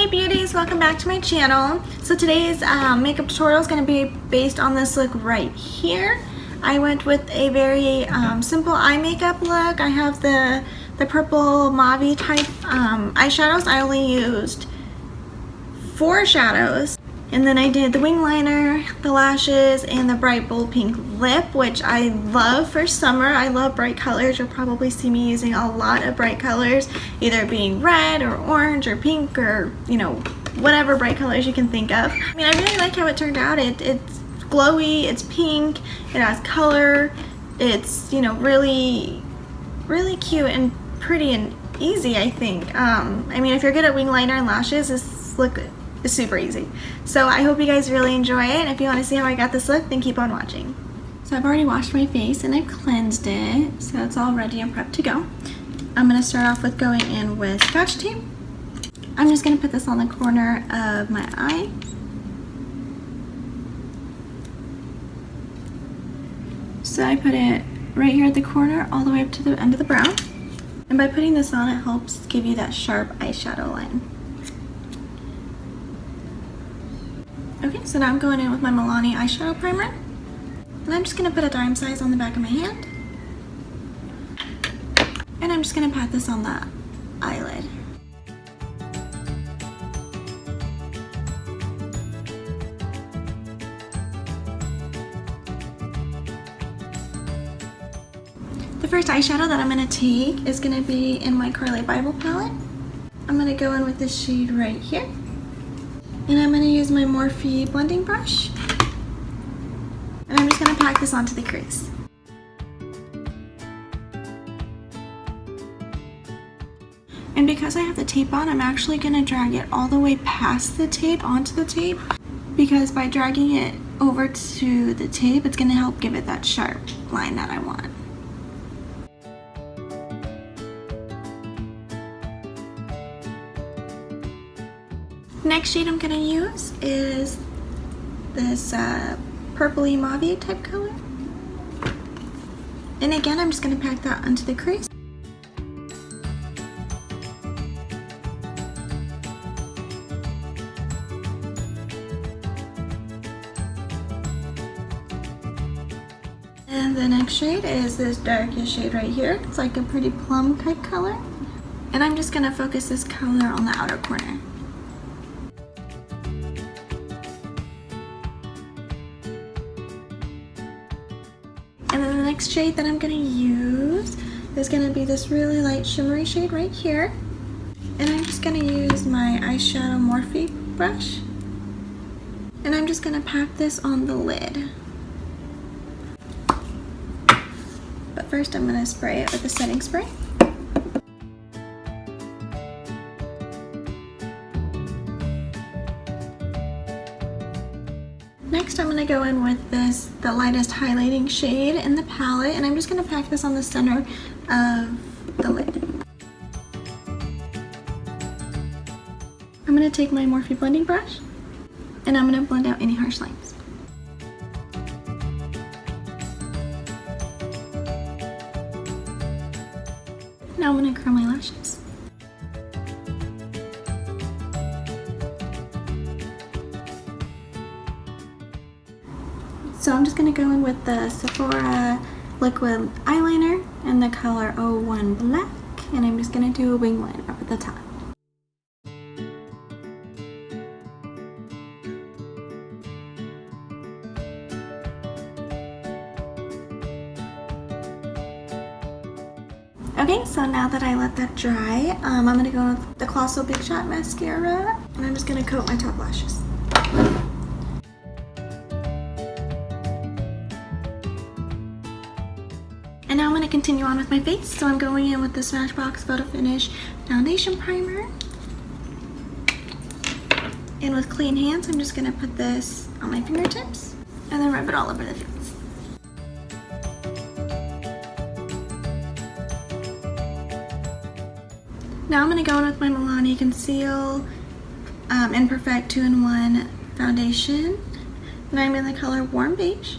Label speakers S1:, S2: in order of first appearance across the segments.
S1: Hey beauties, welcome back to my channel. So today's makeup tutorial is going to be based on this look right here. I went with a very simple eye makeup look. I have the purple mauve type eyeshadows. I only used 4 shadows. And then I did the wing liner, the lashes, and the bright bold pink lip, which I love for summer. I love bright colors. You'll probably see me using a lot of bright colors, either being red or orange or pink or, you know, whatever bright colors you can think of. I mean, I really like how it turned out. It's glowy, it's pink, it has color, it's, you know, really cute and pretty and easy, I think. I mean, if you're good at wing liner and lashes, this look is super easy. So I hope you guys really enjoy it, and if you want to see how I got this look, then keep on watching. So I've already washed my face and I've cleansed it, so it's all ready and prepped to go. I'm going to start off with going in with Scotch tape. I'm just going to put this on the corner of my eye. So I put it right here at the corner all the way up to the end of the brow. And by putting this on, it helps give you that sharp eyeshadow line. Okay, so now I'm going in with my Milani eyeshadow primer. And I'm just going to put a dime size on the back of my hand. And I'm just going to pat this on the eyelid. The first eyeshadow that I'm going to take is going to be in my Carli Bybel palette. I'm going to go in with this shade right here. And I'm going to use my Morphe blending brush. And I'm just going to pack this onto the crease. And because I have the tape on, I'm actually going to drag it all the way past the tape onto the tape. Because by dragging it over to the tape, it's going to help give it that sharp line that I want. Next shade I'm going to use is this purpley mauve type color. And again, I'm just going to pack that onto the crease. And the next shade is this darkest shade right here. It's like a pretty plum type color. And I'm just going to focus this color on the outer corner. And then the next shade that I'm going to use is going to be this really light shimmery shade right here. And I'm just going to use my eyeshadow Morphe brush. And I'm just going to pack this on the lid. But first I'm going to spray it with a setting spray. Next I'm going to go in with the lightest highlighting shade in the palette, and I'm just going to pack this on the center of the lid. I'm going to take my Morphe blending brush, and I'm going to blend out any harsh lines. Now I'm going to curl my lashes. So I'm just going to go in with the Sephora liquid eyeliner in the color 01 Black, and I'm just going to do a wing liner up at the top. Okay, so now that I let that dry, I'm going to go with the Colossal Big Shot mascara, and I'm just going to coat my top lashes. And now I'm going to continue on with my face, so I'm going in with the Smashbox Photo Finish Foundation Primer. And with clean hands, I'm just going to put this on my fingertips and then rub it all over the face. Now I'm going to go in with my Milani Conceal and Perfect 2-in-1 Foundation. And I'm in the color Warm Beige.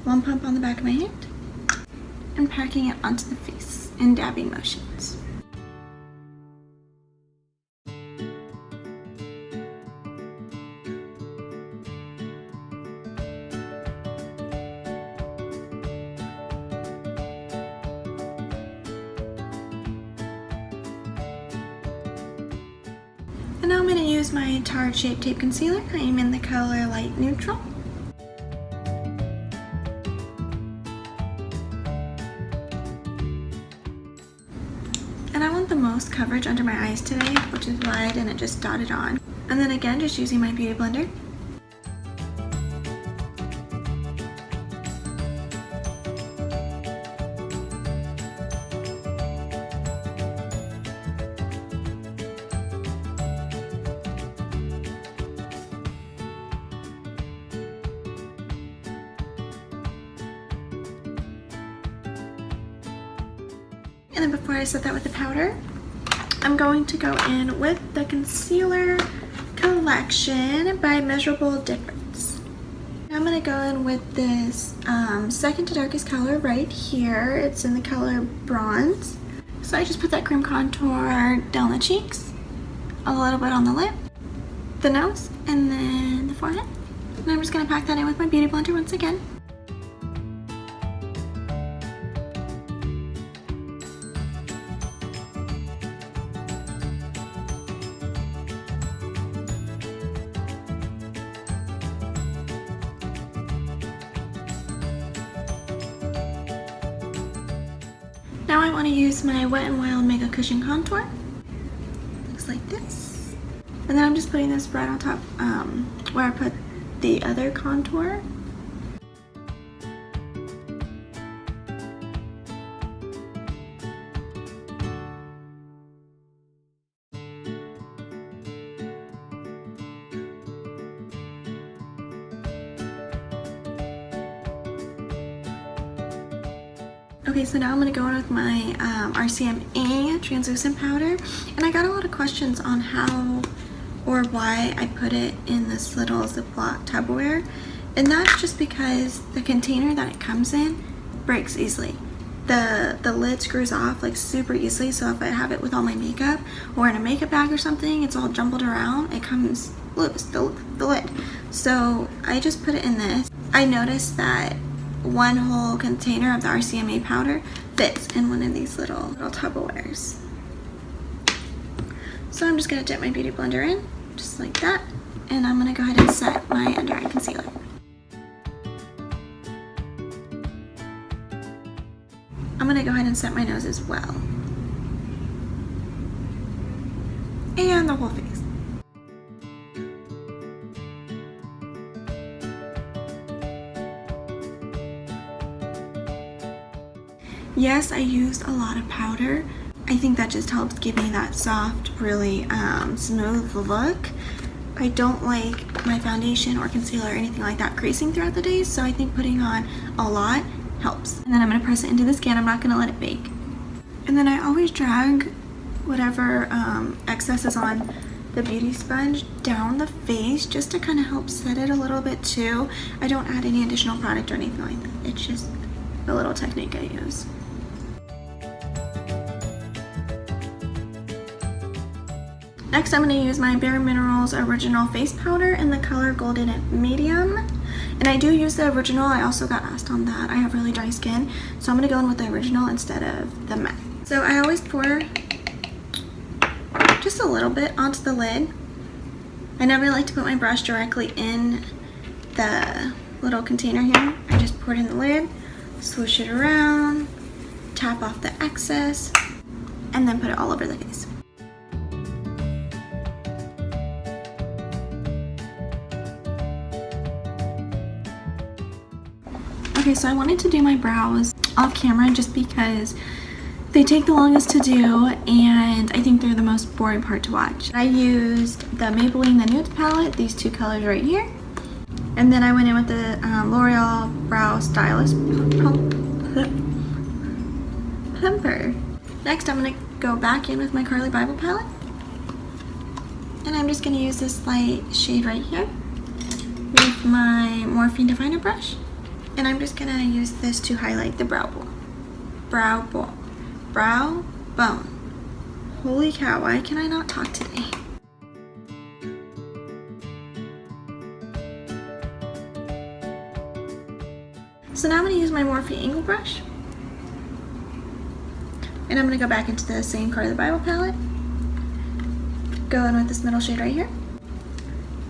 S1: One pump on the back of my hand. And packing it onto the face in dabbing motions. And now I'm going to use my Tarte Shape Tape Concealer. I am in the color Light Neutral. And I want the most coverage under my eyes today, which is why I didn't just dot it on. And then again, just using my Beauty Blender. And then before I set that with the powder, I'm going to go in with the Concealer Collection by Measurable Difference. I'm going to go in with this second to darkest color right here. It's in the color Bronze. So I just put that cream contour down the cheeks, a little bit on the lip, the nose, and then the forehead. And I'm just going to pack that in with my Beauty Blender once again. Now I want to use my Wet n Wild Mega Cushion Contour. Looks like this. And then I'm just putting this right on top where I put the other contour. Okay, so now I'm going to go in with my RCMA translucent powder, and I got a lot of questions on how or why I put it in this little Ziploc Tupperware, and that's just because the container that it comes in breaks easily. The lid screws off like super easily, so if I have it with all my makeup or in a makeup bag or something, it's all jumbled around, it comes loose, the lid. So I just put it in this. I noticed that one whole container of the RCMA powder fits in one of these little Tupperwares. So I'm just going to dip my Beauty Blender in, just like that, and I'm going to go ahead and set my under eye concealer. I'm going to go ahead and set my nose as well. And the whole face. Yes, I used a lot of powder. I think that just helps give me that soft, really smooth look. I don't like my foundation or concealer or anything like that creasing throughout the day, so I think putting on a lot helps. And then I'm going to press it into the skin. I'm not going to let it bake. And then I always drag whatever excess is on the beauty sponge down the face just to kind of help set it a little bit too. I don't add any additional product or anything like that. It's just a little technique I use. Next, I'm going to use my Bare Minerals Original Face Powder in the color Golden Medium. And I do use the original. I also got asked on that. I have really dry skin, so I'm going to go in with the original instead of the matte. So I always pour just a little bit onto the lid. I never like to put my brush directly in the little container here. I just pour it in the lid, swoosh it around, tap off the excess, and then put it all over the face. Okay, so I wanted to do my brows off camera just because they take the longest to do and I think they're the most boring part to watch. I used the Maybelline The Nudes palette, these two colors right here. And then I went in with the L'Oreal Brow Stylist Plumper. Next, I'm going to go back in with my Carli Bybel palette. And I'm just going to use this light shade right here with my Morphine Definer brush. And I'm just going to use this to highlight the brow bone. Holy cow, why can I not talk today? So now I'm going to use my Morphe angle brush. And I'm going to go back into the same Carli Bybel palette. go in with this middle shade right here.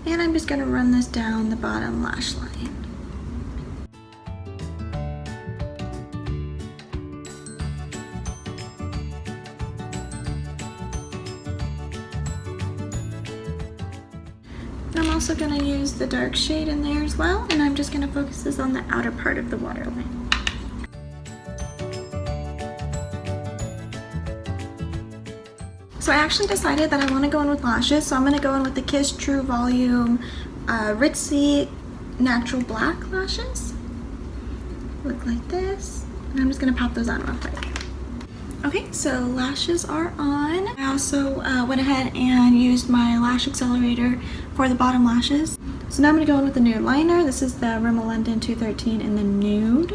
S1: And I'm just gonna run this down the bottom lash line. I'm also going to use the dark shade in there as well, and I'm just going to focus this on the outer part of the waterline. So I actually decided that I want to go in with lashes, so I'm going to go in with the Kiss True Volume Ritzy Natural Black lashes. Look like this, and I'm just going to pop those on real quick. Okay, so lashes are on. I also went ahead and used my Lash Accelerator for the bottom lashes. So now I'm going to go in with the Nude liner. This is the Rimmel London 213 in the Nude.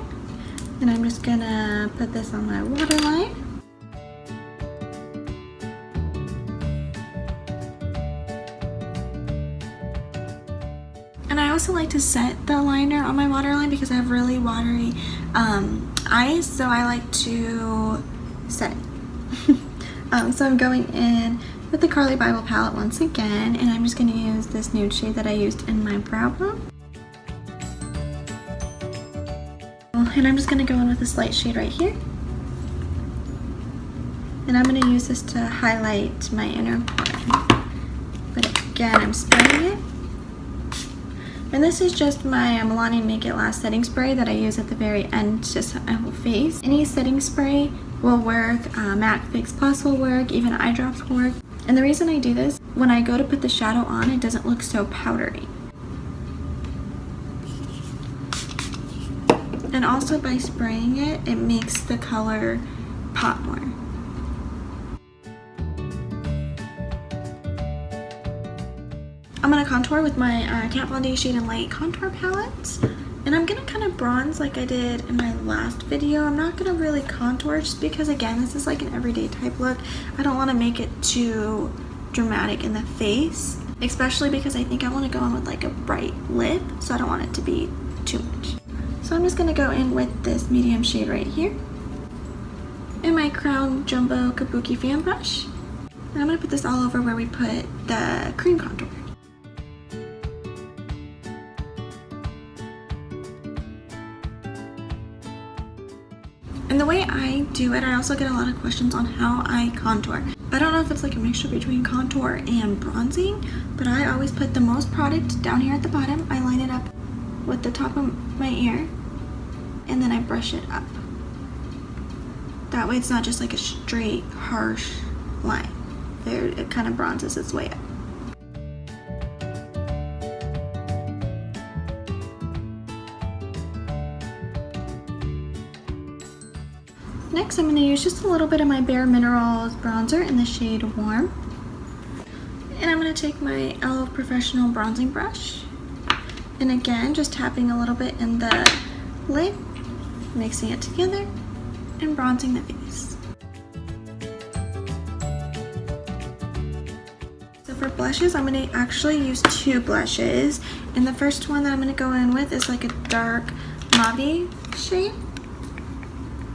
S1: And I'm just going to put this on my waterline. And I also like to set the liner on my waterline because I have really watery eyes, so I like to set it. So I'm going in with the Carli Bybel palette once again, and I'm just going to use this nude shade that I used in my brow bone. And I'm just going to go in with this light shade right here. And I'm going to use this to highlight my inner corner. But again, I'm spraying it. And this is just my Milani Make It Last setting spray that I use at the very end, just on my whole face. Any setting spray will work, Matte Fix Plus will work, even eye drops will work. And the reason I do this, when I go to put the shadow on, it doesn't look so powdery. And also by spraying it, it makes the color pop more. I'm going to contour with my Kat Von D Shade and Light contour palette. And I'm going to kind of bronze like I did in my last video. I'm not going to really contour just because, again, this is like an everyday type look. I don't want to make it too dramatic in the face, especially because I think I want to go in with like a bright lip, so I don't want it to be too much. So I'm just going to go in with this medium shade right here and my Crown Jumbo Kabuki fan brush. And I'm going to put this all over where we put the cream contour. And the way I do it, I also get a lot of questions on how I contour. I don't know if it's like a mixture between contour and bronzing, but I always put the most product down here at the bottom. I line it up with the top of my ear, and then I brush it up. That way it's not just like a straight, harsh line. It kind of bronzes its way up. Next, I'm going to use just a little bit of my Bare Minerals bronzer in the shade Warm. And I'm going to take my e.l.f. Professional bronzing brush. And again, just tapping a little bit in the lid, mixing it together, and bronzing the face. So for blushes, I'm going to actually use two blushes. And the first one that I'm going to go in with is like a dark mauve shade.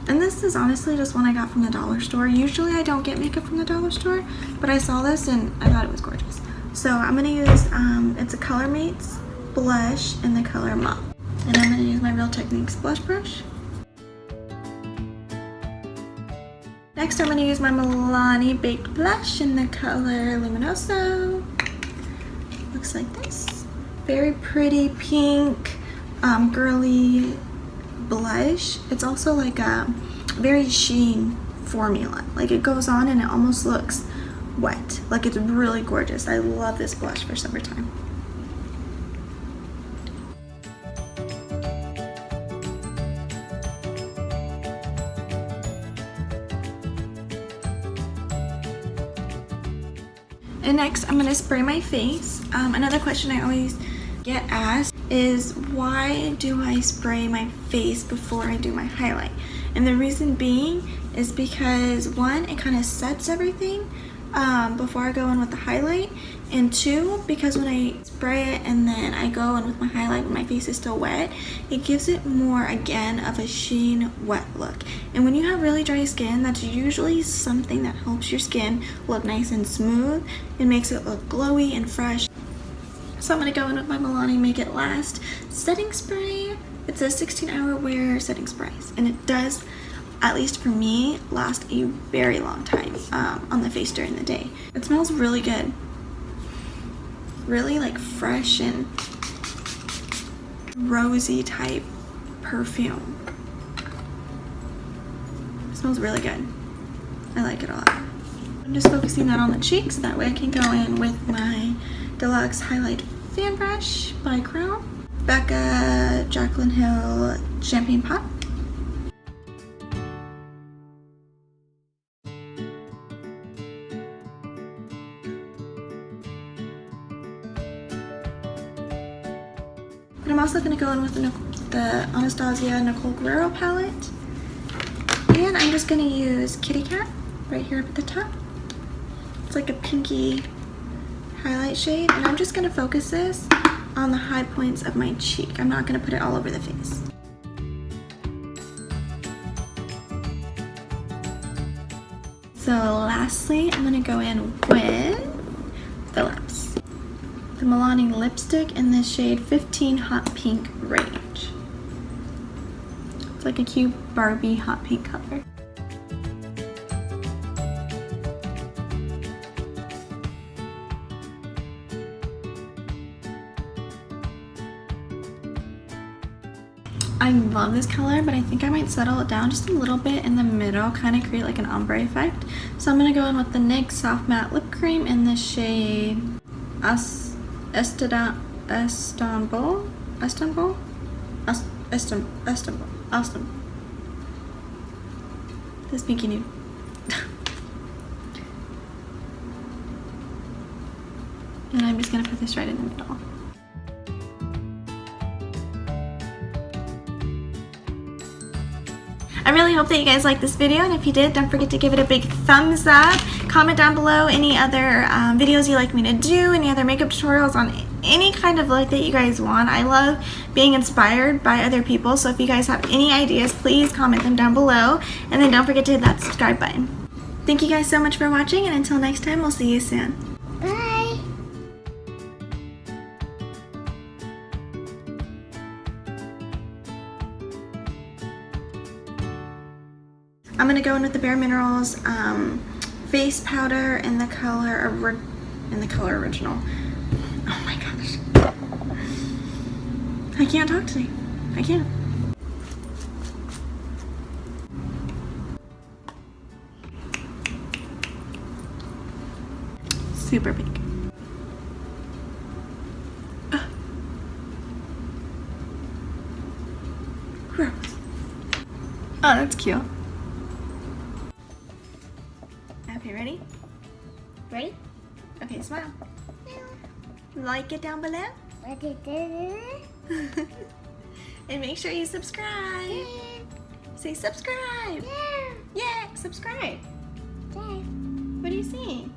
S1: And this is honestly just one I got from the dollar store. Usually I don't get makeup from the dollar store, but I saw this and I thought it was gorgeous. So I'm going to use, it's a Color Mates blush in the color Mauve. And I'm going to use my Real Techniques blush brush. Next I'm going to use my Milani Baked Blush in the color Luminoso. Looks like this. Very pretty pink, girly blush. It's also like a very sheen formula. Like it goes on and it almost looks wet. Like it's really gorgeous. I love this blush for summertime. And next I'm going to spray my face. Another question I always get asked is, why do I spray my face before I do my highlight? And the reason being is because, one, it kind of sets everything, before I go in with the highlight, and 2, because when I spray it and then I go in with my highlight when my face is still wet, it gives it more, again, of a sheen wet look. And when you have really dry skin, that's usually something that helps your skin look nice and smooth. It makes it look glowy and fresh. So I'm going to go in with my Milani Make It Last setting spray. It's a 16-hour wear setting spray, and it does, at least for me, last a very long time on the face during the day. It smells really good. Really like fresh and rosy type perfume. It smells really good. I like it a lot. I'm just focusing that on the cheeks, that way I can go in with my Deluxe Highlight Fan Brush by Crown. Becca Jaclyn Hill Champagne Pop. And I'm also going to go in with the Anastasia Nicole Guerriero palette. And I'm just going to use Kitty Cat right here up at the top. It's like a pinky highlight shade. And I'm just going to focus this on the high points of my cheek. I'm not going to put it all over the face. So lastly, I'm going to go in with the lips. The Milani lipstick in this shade 15 Hot Pink range. It's like a cute Barbie hot pink color. I love this color, but I think I might settle it down just a little bit in the middle, kind of create like an ombre effect. So I'm going to go in with the NYX Soft Matte Lip Cream in the shade Istanbul. This pinky nude. And I'm just gonna put this right in the middle. I really hope that you guys liked this video, and if you did, don't forget to give it a big thumbs up. Comment down below any other videos you'd like me to do, any other makeup tutorials on any kind of look that you guys want. I love being inspired by other people, so if you guys have any ideas, please comment them down below, and then don't forget to hit that subscribe button. Thank you guys so much for watching, and until next time, we'll see you soon. Bye! I'm gonna go in with the Bare Minerals face powder in the color Original. Oh my gosh, I can't talk today. I can't. Super big. Gross. Oh, that's cute. Okay, ready? Ready? Okay, smile. Like it down below. And make sure you subscribe. Yeah. Say subscribe. Yeah. Yeah, subscribe. Yeah. What are you seeing?